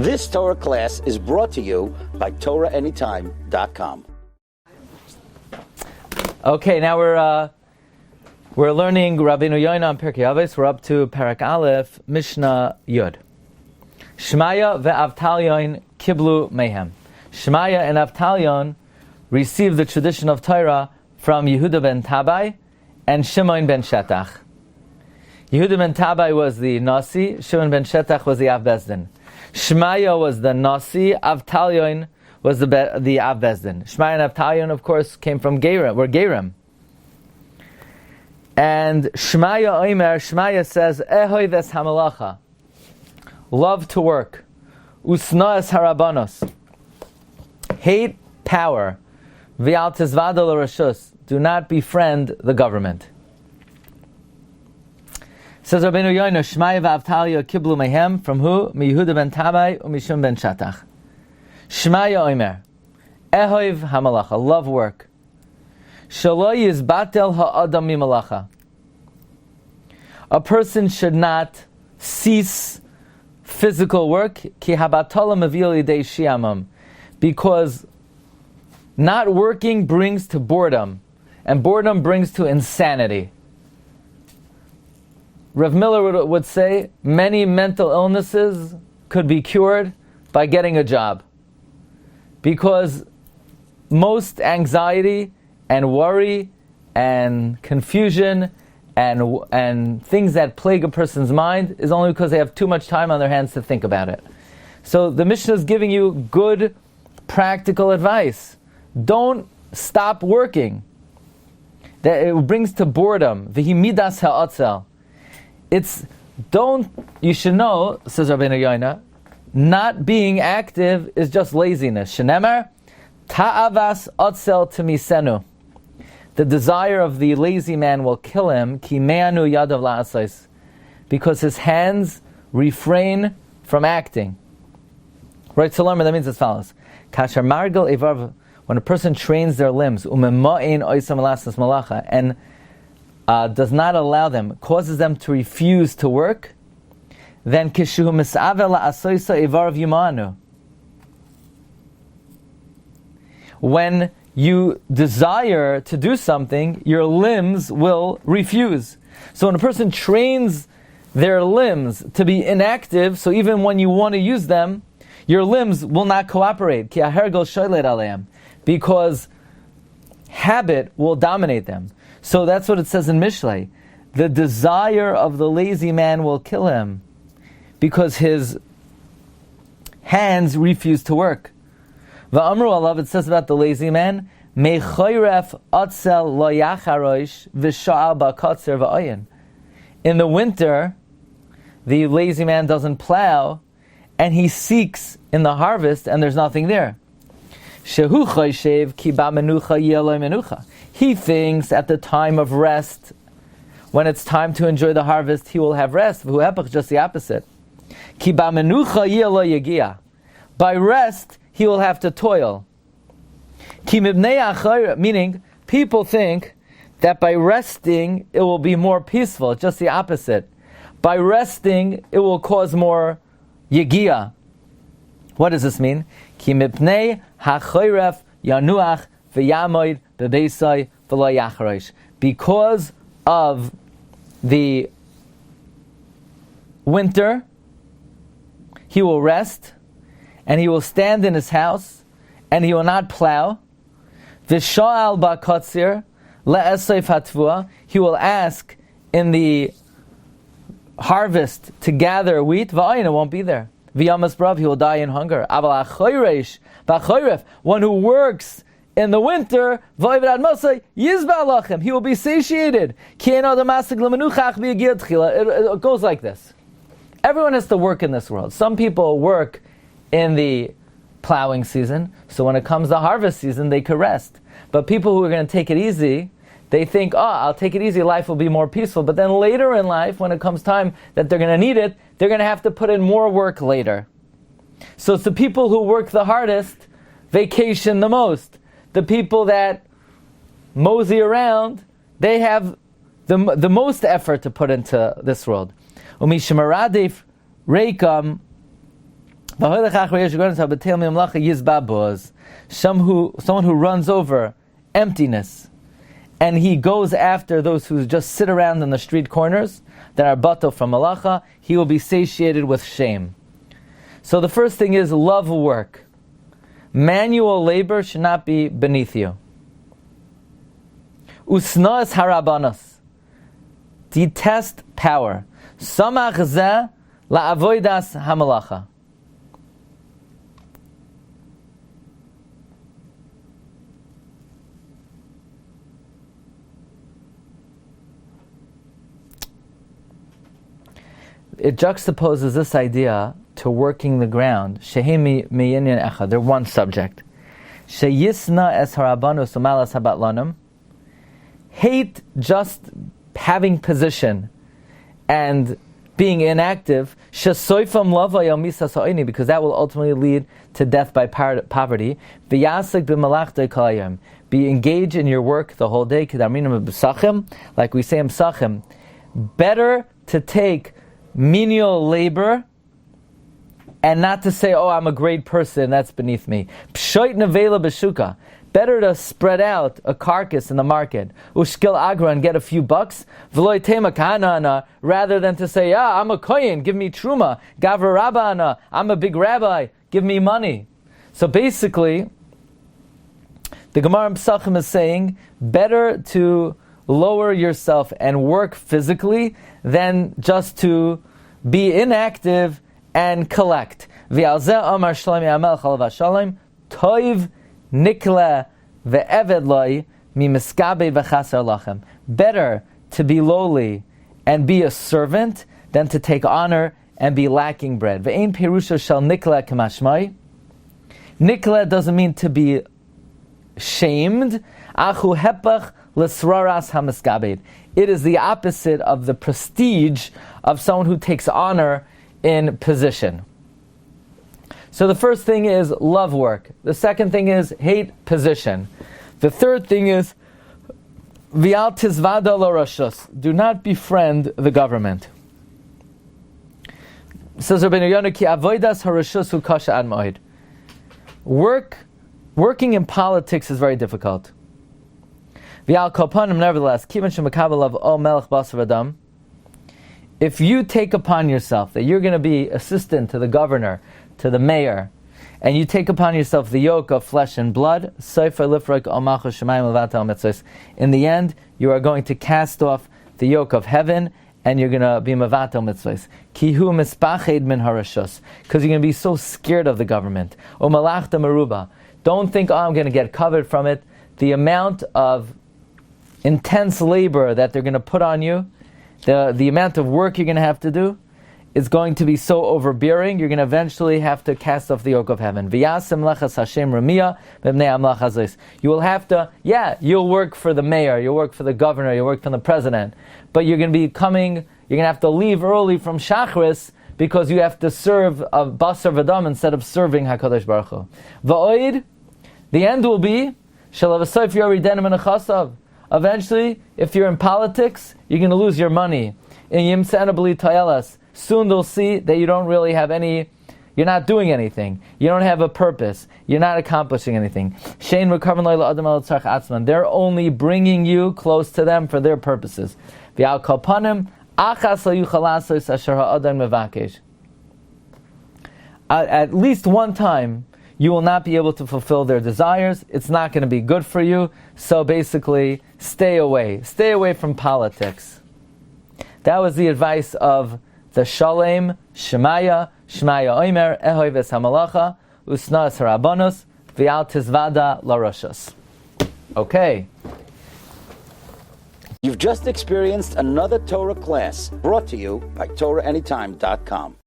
This Torah class is brought to you by TorahAnytime.com. Okay, now we're learning Rabbeinu Yona on Pirkei Avos. We're up to Parak Aleph, Mishnah Yud. Shmaya ve'Avtalyon kiblu mehem. Shmaya and Avtalyon received the tradition of Torah from Yehuda ben Tabai and Shimon ben Shetach. Yehuda ben Tabai was the Nasi, Shimon ben Shetach was the Av Bezdin. Shmaya was the Nasi, Avtalyon was the Av Bezdin. Shmaya and Avtalyon, of course, came from Gerim, were Gerim. And Shmaya says, Ehoi ves hamalacha, love to work. Usnaas harabanos, hate power. V'al tizvada l'rashus, do not befriend the government. Says Rabbeinu Yona, Shmaya v'Avtalya kiblu mehem, from who? Yehuda ben Tabai u'Mishum ben Shetach. Shmaya omer, Ehoiv hamalacha, love work. Shelo yizbatel ha'adam mimalacha. A person should not cease physical work, ki habatala mavil yidei shiamam, because not working brings to boredom, and boredom brings to insanity. Rav Miller would say, many mental illnesses could be cured by getting a job. Because most anxiety and worry and confusion and things that plague a person's mind is only because they have too much time on their hands to think about it. So the Mishnah is giving you good, practical advice. Don't stop working. That it brings to boredom. V'hi midas ha'atzel. You should know, says Rabbeinu Yona, not being active is just laziness. Shenemar, ta'avas atzel temisenu. The desire of the lazy man will kill him, ki me'anu yadav la'asais, because his hands refrain from acting. Right, so that means as follows. Kasher margal evar, when a person trains their limbs, umema'in oisam lasas malacha, and does not allow them, causes them to refuse to work, then kishu mis'ave la'asoisa evar yimanu. When you desire to do something, your limbs will refuse. So when a person trains their limbs to be inactive, so even when you want to use them, your limbs will not cooperate. Ki ahergel shoylet aleim, because habit will dominate them. So that's what it says in Mishlei. The desire of the lazy man will kill him, because his hands refuse to work. Va'amru alav, it says about the lazy man, mechoyref atzel lo yacharosh v'sha'al ba'katzer va'ayin. In the winter, the lazy man doesn't plow, and he seeks in the harvest, and there's nothing there. Shehu choyshev ki ba'menucha yeloi menucha. He thinks at the time of rest, when it's time to enjoy the harvest, he will have rest. Just the opposite. Ki ba'menucha yeloi yagia. By rest, he will have to toil. Meaning, people think that by resting, it will be more peaceful. Just the opposite. By resting, it will cause more yegia. What does this mean? Ki mipnei hachoyref yanuach v'yamoid bebeisai v'lo yacharosh. Because of the winter, he will rest, and he will stand in his house, and he will not plow. V'sha'al ba'katzir le'esayf hatvua. He will ask in the harvest to gather wheat. V'ayin, it won't be there. V'yamas brav, he will die in hunger. Aval achoyresh ba'choyref, one who works in the winter, v'ayvad masay yizba lachem, he will be satiated. Ki'eno damasik l'menuchach v'yagir tchila. It goes like this. Everyone has to work in this world. Some people work in the plowing season, so when it comes to harvest season, they could rest. But people who are going to take it easy, they think, I'll take it easy, life will be more peaceful. But then later in life, when it comes time that they're going to need it, they're going to have to put in more work later. So it's the people who work the hardest, vacation the most. The people that mosey around, they have the most effort to put into this world. Umishimaradif reikam Someone who runs over emptiness, and he goes after those who just sit around in the street corners that are bato from malacha, he will be satiated with shame. So the first thing is love work. Manual labor should not be beneath you. Usnas harabanos. Detest power. Samach zeh la'avodas hamalacha. It juxtaposes this idea to working the ground. Shehemi meyinyan echad. They're one subject. Sheyisna es harabanos umalas habatlanim. Hate just having position and being inactive, because that will ultimately lead to death by poverty. Be engaged in your work the whole day, like we say in Psachim. Better to take menial labor and not to say, oh, I'm a great person, that's beneath me. Better to spread out a carcass in the market, ushkil agra, and get a few bucks, rather than to say, I'm a kohen, give me truma, gavra rabbana, I'm a big rabbi, give me money. So basically, the Gemara in Psachim is saying, better to lower yourself and work physically than just to be inactive and collect. Toiv nikla ve'eved loy mi miskabe v'chaser lachem. Better to be lowly and be a servant than to take honor and be lacking bread. Ve'ein pirusha shel nikla k'mashmai. Nikla doesn't mean to be shamed. Achu hepach l'sraras hamiskabed. It is the opposite of the prestige of someone who takes honor in position. So the first thing is love work. The second thing is hate position. The third thing is vial tizvada lo rashus. Do not befriend the government. Says Rabbeinu Yona ki avodas harashus hu kasha ad moed. Working in politics is very difficult. Vial kopanim, nevertheless, kivan shemakabel of o melech basar adam. If you take upon yourself that you're going to be assistant to the governor, to the mayor, and you take upon yourself the yoke of flesh and blood, in the end, you are going to cast off the yoke of heaven, and you're going to be mevatel mitzvahs. Kihu mispached min harashus, because you're going to be so scared of the government. O malachta meruba. Don't think, I'm going to get covered from it. The amount of intense labor that they're going to put on you, the amount of work you're going to have to do, is going to be so overbearing, you're going to eventually have to cast off the yoke of heaven. You will have to, you'll work for the mayor, you'll work for the governor, you'll work for the president, but you're going to be you're going to have to leave early from Shachris because you have to serve a basar v'dam instead of serving HaKadosh Baruch Hu. Va'oid, the end will be, eventually, if you're in politics, you're going to lose your money. Soon they'll see that you don't really have you're not doing anything. You don't have a purpose. You're not accomplishing anything. They're only bringing you close to them for their purposes. At least one time, you will not be able to fulfill their desires. It's not going to be good for you. So basically, stay away. Stay away from politics. That was the advice of the Shalem, Shemaya Omer, Ehoi ves hamalacha, Usnas harabanos, Vial tizvada larashas. Okay. You've just experienced another Torah class brought to you by TorahAnytime.com.